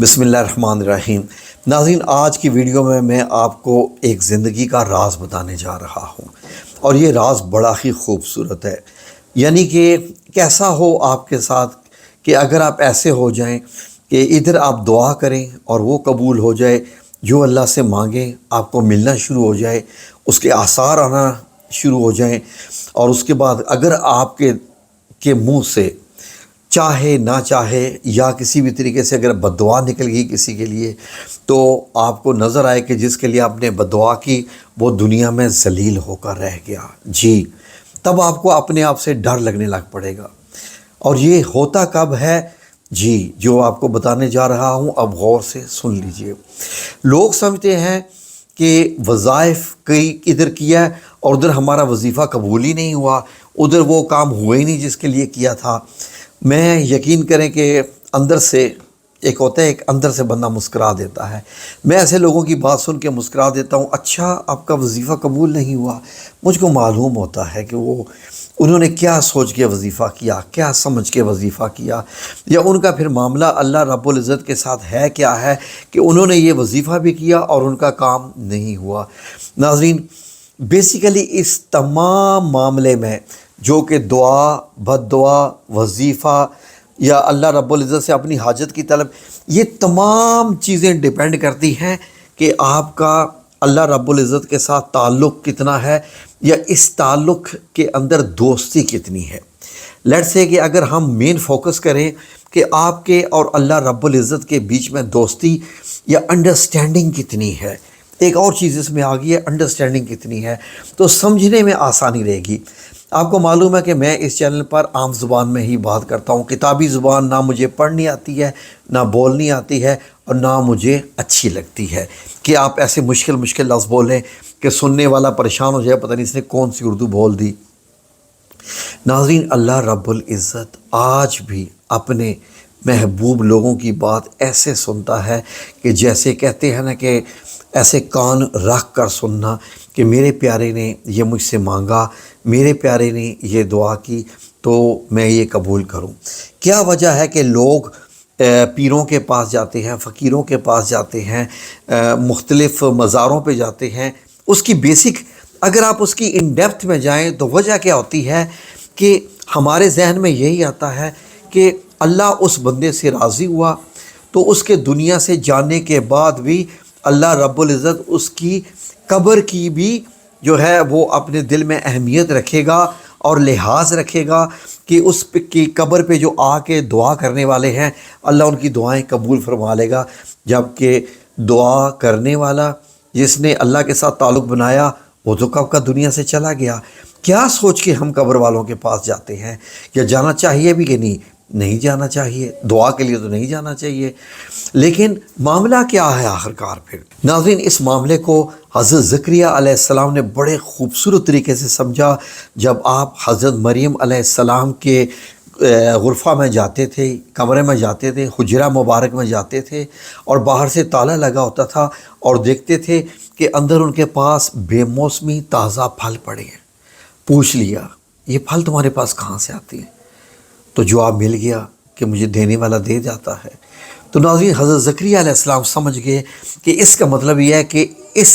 بسم اللہ الرحمن الرحیم۔ ناظرین، آج کی ویڈیو میں آپ کو ایک زندگی کا راز بتانے جا رہا ہوں، اور یہ راز بڑا ہی خوبصورت ہے۔ یعنی کہ کیسا ہو آپ کے ساتھ کہ اگر آپ ایسے ہو جائیں کہ ادھر آپ دعا کریں اور وہ قبول ہو جائے، جو اللہ سے مانگیں آپ کو ملنا شروع ہو جائے، اس کے آثار آنا شروع ہو جائیں، اور اس کے بعد اگر آپ کے منہ سے چاہے نہ چاہے یا کسی بھی طریقے سے اگر بد دعا نکل گئی کسی کے لیے، تو آپ کو نظر آئے کہ جس کے لیے آپ نے بد دعا کی وہ دنیا میں ذلیل ہو کر رہ گیا، تب آپ کو اپنے آپ سے ڈر لگنے لگ پڑے گا۔ اور یہ ہوتا کب ہے؟ جو آپ کو بتانے جا رہا ہوں، اب غور سے سن لیجئے۔ لوگ سمجھتے ہیں کہ وظائف کئی ادھر کیا ہے اور ادھر ہمارا وظیفہ قبول ہی نہیں ہوا، ادھر وہ کام ہوا ہی نہیں جس کے لیے کیا تھا۔ میں یقین کریں کہ اندر سے ایک ہوتا ہے، ایک اندر سے بندہ مسکرا دیتا ہے۔ میں ایسے لوگوں کی بات سن کے مسکرا دیتا ہوں، اچھا آپ کا وظیفہ قبول نہیں ہوا۔ مجھ کو معلوم ہوتا ہے کہ انہوں نے کیا سوچ کے وظیفہ کیا، کیا سمجھ کے وظیفہ کیا، یا ان کا پھر معاملہ اللہ رب العزت کے ساتھ ہے کیا ہے کہ انہوں نے یہ وظیفہ بھی کیا اور ان کا کام نہیں ہوا۔ ناظرین، بیسیکلی اس تمام معاملے میں جو کہ دعا، بد دعا، وظیفہ یا اللہ رب العزت سے اپنی حاجت کی طلب، یہ تمام چیزیں ڈیپینڈ کرتی ہیں کہ آپ کا اللہ رب العزت کے ساتھ تعلق کتنا ہے، یا اس تعلق کے اندر دوستی کتنی ہے۔ لیٹس سے کہ اگر ہم مین فوکس کریں کہ آپ کے اور اللہ رب العزت کے بیچ میں دوستی یا انڈرسٹینڈنگ کتنی ہے، ایک اور چیز اس میں آ گئی ہے، انڈرسٹینڈنگ کتنی ہے، تو سمجھنے میں آسانی رہے گی۔ آپ کو معلوم ہے کہ میں اس چینل پر عام زبان میں ہی بات کرتا ہوں، کتابی زبان نہ مجھے پڑھنی آتی ہے، نہ بولنی آتی ہے، اور نہ مجھے اچھی لگتی ہے کہ آپ ایسے مشکل لفظ بولیں کہ سننے والا پریشان ہو جائے، پتہ نہیں اس نے کون سی اردو بول دی۔ ناظرین، اللہ رب العزت آج بھی اپنے محبوب لوگوں کی بات ایسے سنتا ہے کہ جیسے کہتے ہیں نا کہ ایسے کان رکھ کر سننا کہ میرے پیارے نے یہ مجھ سے مانگا، میرے پیارے نے یہ دعا کی تو میں یہ قبول کروں۔ کیا وجہ ہے کہ لوگ پیروں کے پاس جاتے ہیں، فقیروں کے پاس جاتے ہیں، مختلف مزاروں پہ جاتے ہیں؟ اس کی بیسک اگر آپ اس کی ان ڈیپتھ میں جائیں تو وجہ کیا ہوتی ہے کہ ہمارے ذہن میں یہی آتا ہے کہ اللہ اس بندے سے راضی ہوا تو اس کے دنیا سے جانے کے بعد بھی اللہ رب العزت اس کی قبر کی بھی جو ہے وہ اپنے دل میں اہمیت رکھے گا اور لحاظ رکھے گا کہ اس کی قبر پہ جو آ کے دعا کرنے والے ہیں اللہ ان کی دعائیں قبول فرما لے گا۔ جبکہ دعا کرنے والا جس نے اللہ کے ساتھ تعلق بنایا وہ تو کب کا دنیا سے چلا گیا۔ کیا سوچ کے ہم قبر والوں کے پاس جاتے ہیں؟ یا جانا چاہیے بھی کہ نہیں جانا چاہیے، دعا کے لیے تو نہیں جانا چاہیے۔ لیکن معاملہ کیا ہے آخرکار پھر؟ ناظرین، اس معاملے کو حضرت زکریا علیہ السلام نے بڑے خوبصورت طریقے سے سمجھا جب آپ حضرت مریم علیہ السلام کے غرفہ میں جاتے تھے، کمرے میں جاتے تھے، حجرہ مبارک میں جاتے تھے، اور باہر سے تالا لگا ہوتا تھا اور دیکھتے تھے کہ اندر ان کے پاس بے موسمی تازہ پھل پڑے ہیں۔ پوچھ لیا، یہ پھل تمہارے پاس کہاں سے آتے ہیں؟ تو جواب مل گیا کہ مجھے دینے والا دے جاتا ہے۔ تو ناظرین، حضرت زکریا علیہ السلام سمجھ گئے کہ اس کا مطلب یہ ہے کہ اس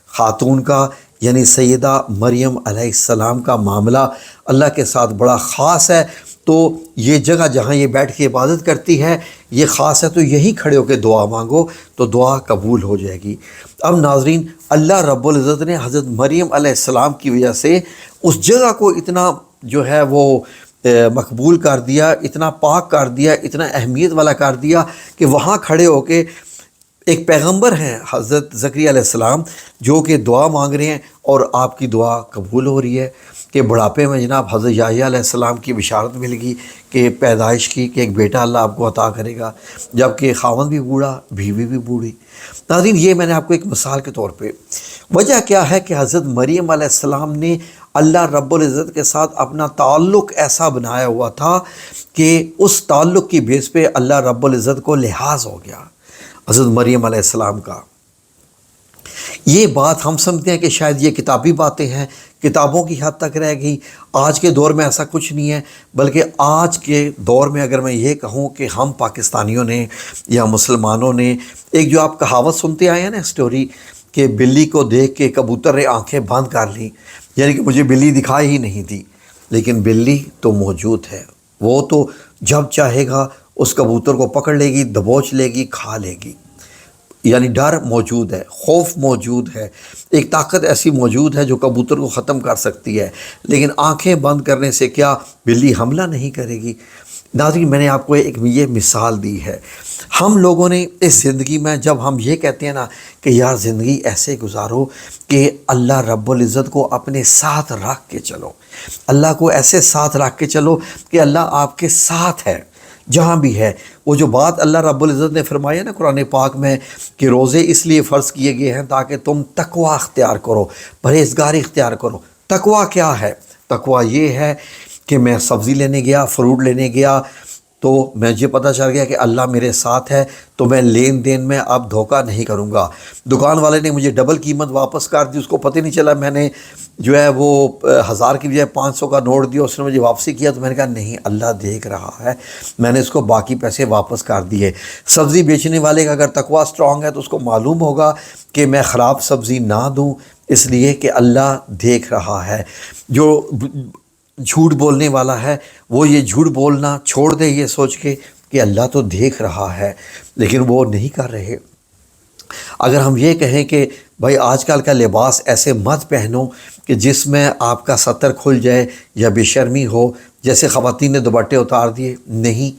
خاتون کا یعنی سیدہ مریم علیہ السلام کا معاملہ اللہ کے ساتھ بڑا خاص ہے، تو یہ جگہ جہاں یہ بیٹھ کے عبادت کرتی ہے یہ خاص ہے، تو یہیں کھڑے ہو کے دعا مانگو تو دعا قبول ہو جائے گی۔ اب ناظرین، اللہ رب العزت نے حضرت مریم علیہ السلام کی وجہ سے اس جگہ کو اتنا جو ہے وہ مقبول کر دیا، اتنا پاک کر دیا، اتنا اہمیت والا کر دیا کہ وہاں کھڑے ہو کے ایک پیغمبر ہیں حضرت زکریا علیہ السلام جو کہ دعا مانگ رہے ہیں اور آپ کی دعا قبول ہو رہی ہے کہ بڑھاپے میں جناب حضرت یحییٰ علیہ السلام کی بشارت مل گئی کہ پیدائش کی کہ ایک بیٹا اللہ آپ کو عطا کرے گا، جبکہ خاوند بھی بوڑھا، بیوی بھی بوڑھی۔ ناظرین، یہ میں نے آپ کو ایک مثال کے طور پہ، وجہ کیا ہے کہ حضرت مریم علیہ السلام نے اللہ رب العزت کے ساتھ اپنا تعلق ایسا بنایا ہوا تھا کہ اس تعلق کی بیس پہ اللہ رب العزت کو لحاظ ہو گیا حضرت مریم علیہ السلام کا یہ بات ہم سمجھتے ہیں کہ شاید یہ کتابی باتیں ہیں، کتابوں کی حد تک رہ گئی، آج کے دور میں ایسا کچھ نہیں ہے، بلکہ آج کے دور میں اگر میں یہ کہوں کہ ہم پاکستانیوں نے یا مسلمانوں نے ایک جو آپ کہاوت سنتے آئے ہیں نا اسٹوری، کہ بلی کو دیکھ کے کبوتر نے آنکھیں بند کر لیں، یعنی کہ مجھے بلی دکھائی ہی نہیں دی، لیکن بلی تو موجود ہے، وہ تو جب چاہے گا اس کبوتر کو پکڑ لے گی، دبوچ لے گی، کھا لے گی۔ یعنی ڈر موجود ہے، خوف موجود ہے، ایک طاقت ایسی موجود ہے جو کبوتر کو ختم کر سکتی ہے، لیکن آنکھیں بند کرنے سے کیا بلی حملہ نہیں کرے گی؟ ناظرین، میں نے آپ کو ایک یہ مثال دی ہے۔ ہم لوگوں نے اس زندگی میں جب ہم یہ کہتے ہیں نا کہ یار زندگی ایسے گزارو کہ اللہ رب العزت کو اپنے ساتھ رکھ کے چلو، اللہ کو ایسے ساتھ رکھ کے چلو کہ اللہ آپ کے ساتھ ہے جہاں بھی ہے۔ وہ جو بات اللہ رب العزت نے فرمایا نا قرآن پاک میں کہ روزے اس لیے فرض کیے گئے ہیں تاکہ تم تقوی اختیار کرو، پرہیزگاری اختیار کرو۔ تقوی کیا ہے؟ تقوی یہ ہے کہ میں سبزی لینے گیا، فروٹ لینے گیا، تو مجھے پتہ چل گیا کہ اللہ میرے ساتھ ہے، تو میں لین دین میں اب دھوکہ نہیں کروں گا۔ دکان والے نے مجھے ڈبل قیمت واپس کر دی، اس کو پتہ نہیں چلا، میں نے جو ہے وہ 1000 کی بجائے 500 کا نوٹ دیا، اس نے مجھے واپسی کیا، تو میں نے کہا نہیں، اللہ دیکھ رہا ہے، میں نے اس کو باقی پیسے واپس کر دیے۔ سبزی بیچنے والے کا اگر تقوی اسٹرانگ ہے تو اس کو معلوم ہوگا کہ میں خراب سبزی نہ دوں، اس لیے کہ اللہ دیکھ رہا ہے۔ جو جھوٹ بولنے والا ہے وہ یہ جھوٹ بولنا چھوڑ دے یہ سوچ کے کہ اللہ تو دیکھ رہا ہے، لیکن وہ نہیں کر رہے۔ اگر ہم یہ کہیں کہ بھائی آج کل کا لباس ایسے مت پہنو کہ جس میں آپ کا سطر کھل جائے یا بے شرمی ہو، جیسے خواتین نے دوپٹے اتار دیے، نہیں،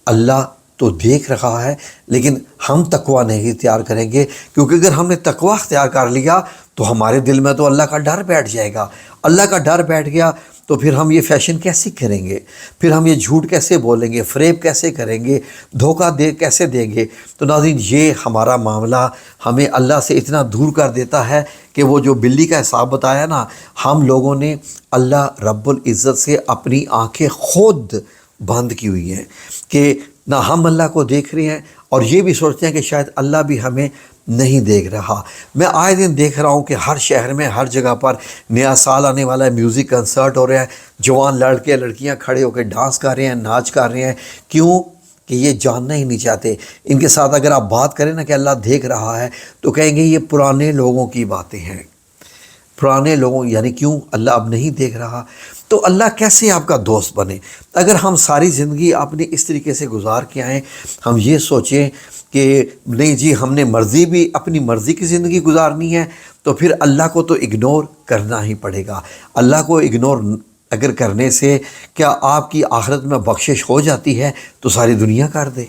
اللہ تو دیکھ رہا ہے، لیکن ہم تقوی نہیں اختیار کریں گے، کیونکہ اگر ہم نے تقوی اختیار کر لیا تو ہمارے دل میں تو اللہ کا ڈر بیٹھ جائے گا۔ اللہ کا ڈر بیٹھ گیا تو پھر ہم یہ فیشن کیسے کریں گے؟ پھر ہم یہ جھوٹ کیسے بولیں گے؟ فریب کیسے کریں گے؟ دھوکہ کیسے دیں گے؟ تو ناظرین، یہ ہمارا معاملہ ہمیں اللہ سے اتنا دور کر دیتا ہے کہ وہ جو بلی کا حساب بتایا نا، ہم لوگوں نے اللہ رب العزت سے اپنی آنکھیں خود بند کی ہوئی ہیں کہ نہ ہم اللہ کو دیکھ رہے ہیں، اور یہ بھی سوچتے ہیں کہ شاید اللہ بھی ہمیں نہیں دیکھ رہا۔ میں آئے دن دیکھ رہا ہوں کہ ہر شہر میں ہر جگہ پر نیا سال آنے والا ہے، میوزک کنسرٹ ہو رہا ہے، جوان لڑکے لڑکیاں کھڑے ہو کے ڈانس کر رہے ہیں، ناچ کر رہے ہیں۔ کیوں؟ کہ یہ جاننا ہی نہیں چاہتے۔ ان کے ساتھ اگر آپ بات کریں نا کہ اللہ دیکھ رہا ہے تو کہیں گے یہ پرانے لوگوں کی باتیں ہیں، پرانے لوگوں، یعنی کیوں اللہ اب نہیں دیکھ رہا؟ تو اللہ کیسے آپ کا دوست بنے؟ اگر ہم ساری زندگی اپنی اس طریقے سے گزار کے آئیں، ہم یہ سوچیں کہ نہیں جی ہم نے مرضی بھی اپنی مرضی کی زندگی گزارنی ہے، تو پھر اللہ کو تو اگنور کرنا ہی پڑے گا۔ اللہ کو اگنور اگر کرنے سے کیا آپ کی آخرت میں بخشش ہو جاتی ہے تو ساری دنیا کر دے؟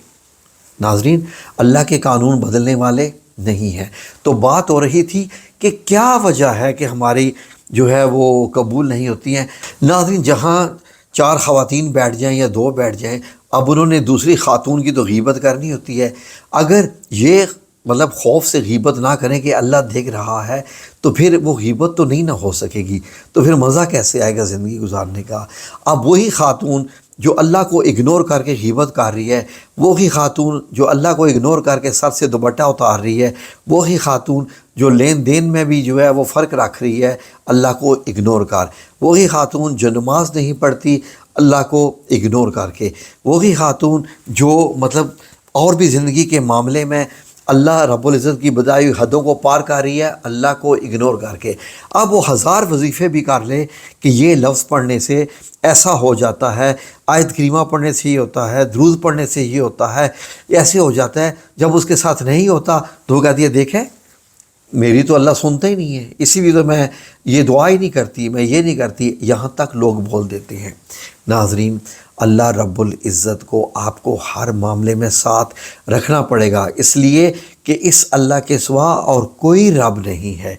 ناظرین، اللہ کے قانون بدلنے والے نہیں ہیں۔ تو بات ہو رہی تھی کہ کیا وجہ ہے کہ ہماری جو ہے وہ قبول نہیں ہوتی ہیں۔ ناظرین، جہاں 4 خواتین بیٹھ جائیں یا 2 بیٹھ جائیں، اب انہوں نے دوسری خاتون کی تو غیبت کرنی ہوتی ہے۔ اگر یہ مطلب خوف سے غیبت نہ کریں کہ اللہ دیکھ رہا ہے تو پھر وہ غیبت تو نہیں نہ ہو سکے گی، تو پھر مزہ کیسے آئے گا زندگی گزارنے کا؟ اب وہی خاتون جو اللہ کو اگنور کر کے غیبت کر رہی ہے، وہی خاتون جو اللہ کو اگنور کر کے سر سے دوپٹہ اتار رہی ہے، وہی خاتون جو لین دین میں بھی جو ہے وہ فرق رکھ رہی ہے اللہ کو اگنور کر، وہی خاتون جو نماز نہیں پڑھتی اللہ کو اگنور کر کے، وہی خاتون جو مطلب اور بھی زندگی کے معاملے میں اللہ رب العزت کی بتائی ہوئی حدوں کو پار کر رہی ہے اللہ کو اگنور کر کے۔ اب وہ 1000 وظیفے بھی کر لے کہ یہ لفظ پڑھنے سے ایسا ہو جاتا ہے، آیت کریمہ پڑھنے سے یہ ہوتا ہے، درود پڑھنے سے یہ ہوتا ہے، ایسے ہو جاتا ہے، جب اس کے ساتھ نہیں ہوتا تو وہ کہتی ہے دیکھیں میری تو اللہ سنتا ہی نہیں ہے، اسی لیے تو میں یہ دعا ہی نہیں کرتی، میں یہ نہیں کرتی، یہاں تک لوگ بول دیتے ہیں۔ ناظرین، اللہ رب العزت کو آپ کو ہر معاملے میں ساتھ رکھنا پڑے گا، اس لیے کہ اس اللہ کے سوا اور کوئی رب نہیں ہے۔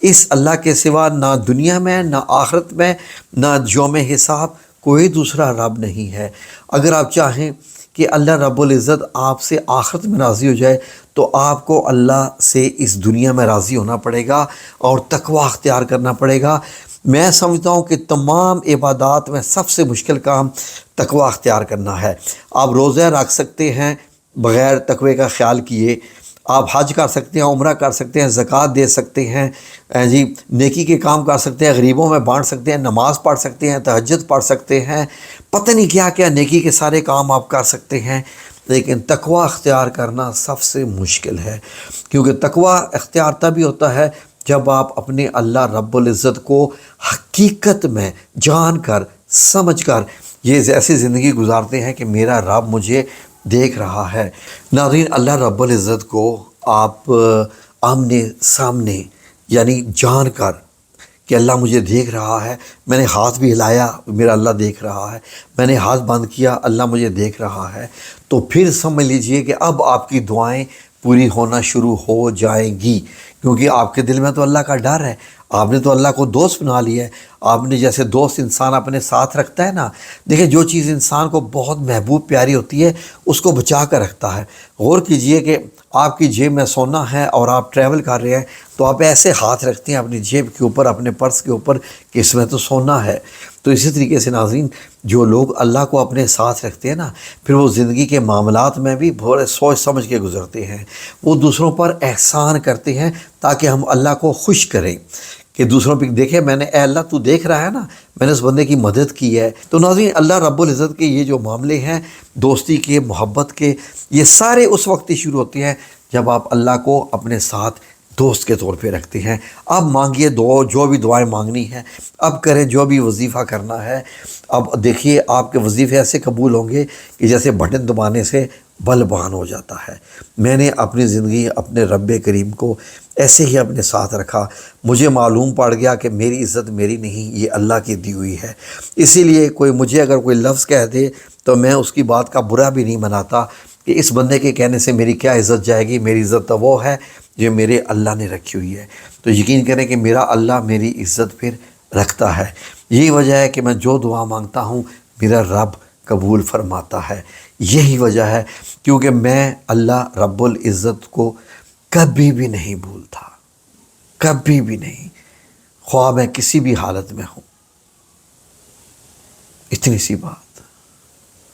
اس اللہ کے سوا نہ دنیا میں، نہ آخرت میں، نہ یوم حساب کوئی دوسرا رب نہیں ہے۔ اگر آپ چاہیں کہ اللہ رب العزت آپ سے آخرت میں راضی ہو جائے تو آپ کو اللہ سے اس دنیا میں راضی ہونا پڑے گا اور تقوی اختیار کرنا پڑے گا۔ میں سمجھتا ہوں کہ تمام عبادات میں سب سے مشکل کام تقوی اختیار کرنا ہے۔ آپ روزہ رکھ سکتے ہیں بغیر تقوی کا خیال کیے، آپ حج کر سکتے ہیں، عمرہ کر سکتے ہیں، زکوٰۃ دے سکتے ہیں، جی نیکی کے کام کر سکتے ہیں، غریبوں میں بانٹ سکتے ہیں، نماز پڑھ سکتے ہیں، تہجد پڑھ سکتے ہیں، پتہ نہیں کیا کیا نیکی کے سارے کام آپ کر سکتے ہیں، لیکن تقوی اختیار کرنا سب سے مشکل ہے، کیونکہ تقوی اختیار تبھی ہوتا ہے جب آپ اپنے اللہ رب العزت کو حقیقت میں جان کر سمجھ کر یہ ایسی زندگی گزارتے ہیں کہ میرا رب مجھے دیکھ رہا ہے۔ ناظرین، اللہ رب العزت کو آپ آمنے سامنے یعنی جان کر کہ اللہ مجھے دیکھ رہا ہے، میں نے ہاتھ بھی ہلایا، میرا اللہ دیکھ رہا ہے، میں نے ہاتھ بند کیا، اللہ مجھے دیکھ رہا ہے، تو پھر سمجھ لیجئے کہ اب آپ کی دعائیں پوری ہونا شروع ہو جائیں گی، کیونکہ آپ کے دل میں تو اللہ کا ڈر ہے، آپ نے تو اللہ کو دوست بنا لیا ہے۔ آپ نے جیسے دوست انسان اپنے ساتھ رکھتا ہے نا، دیکھیں جو چیز انسان کو بہت محبوب پیاری ہوتی ہے اس کو بچا کر رکھتا ہے۔ غور کیجئے کہ آپ کی جیب میں سونا ہے اور آپ ٹریول کر رہے ہیں تو آپ ایسے ہاتھ رکھتے ہیں اپنی جیب کے اوپر، اپنے پرس کے اوپر کہ اس میں تو سونا ہے۔ تو اسی طریقے سے ناظرین، جو لوگ اللہ کو اپنے ساتھ رکھتے ہیں نا، پھر وہ زندگی کے معاملات میں بھی بڑے سوچ سمجھ کے گزرتے ہیں، وہ دوسروں پر احسان کرتے ہیں تاکہ ہم اللہ کو خوش کریں کہ دوسروں پہ دیکھیں میں نے، اے اللہ تو دیکھ رہا ہے نا، میں نے اس بندے کی مدد کی ہے۔ تو ناظرین، اللہ رب العزت کے یہ جو معاملے ہیں دوستی کے، محبت کے، یہ سارے اس وقت ہی شروع ہوتے ہیں جب آپ اللہ کو اپنے ساتھ دوست کے طور پہ رکھتے ہیں۔ اب مانگیے دعا، جو بھی دعائیں مانگنی ہیں اب کریں، جو بھی وظیفہ کرنا ہے اب دیکھیے آپ کے وظیفے ایسے قبول ہوں گے کہ جیسے بٹن دبانے سے بل بہان ہو جاتا ہے۔ میں نے اپنی زندگی اپنے رب کریم کو ایسے ہی اپنے ساتھ رکھا، مجھے معلوم پڑ گیا کہ میری عزت میری نہیں، یہ اللہ کی دی ہوئی ہے۔ اسی لیے کوئی مجھے اگر کوئی لفظ کہہ دے تو میں اس کی بات کا برا بھی نہیں مناتا کہ اس بندے کے کہنے سے میری کیا عزت جائے گی، میری عزت تو وہ ہے جو میرے اللہ نے رکھی ہوئی ہے۔ تو یقین کریں کہ میرا اللہ میری عزت پھر رکھتا ہے۔ یہی وجہ ہے کہ میں جو دعا مانگتا ہوں میرا رب قبول فرماتا ہے، یہی وجہ ہے، کیونکہ میں اللہ رب العزت کو کبھی بھی نہیں بھولتا، کبھی بھی نہیں، خواہ میں کسی بھی حالت میں ہوں۔ اتنی سی بات۔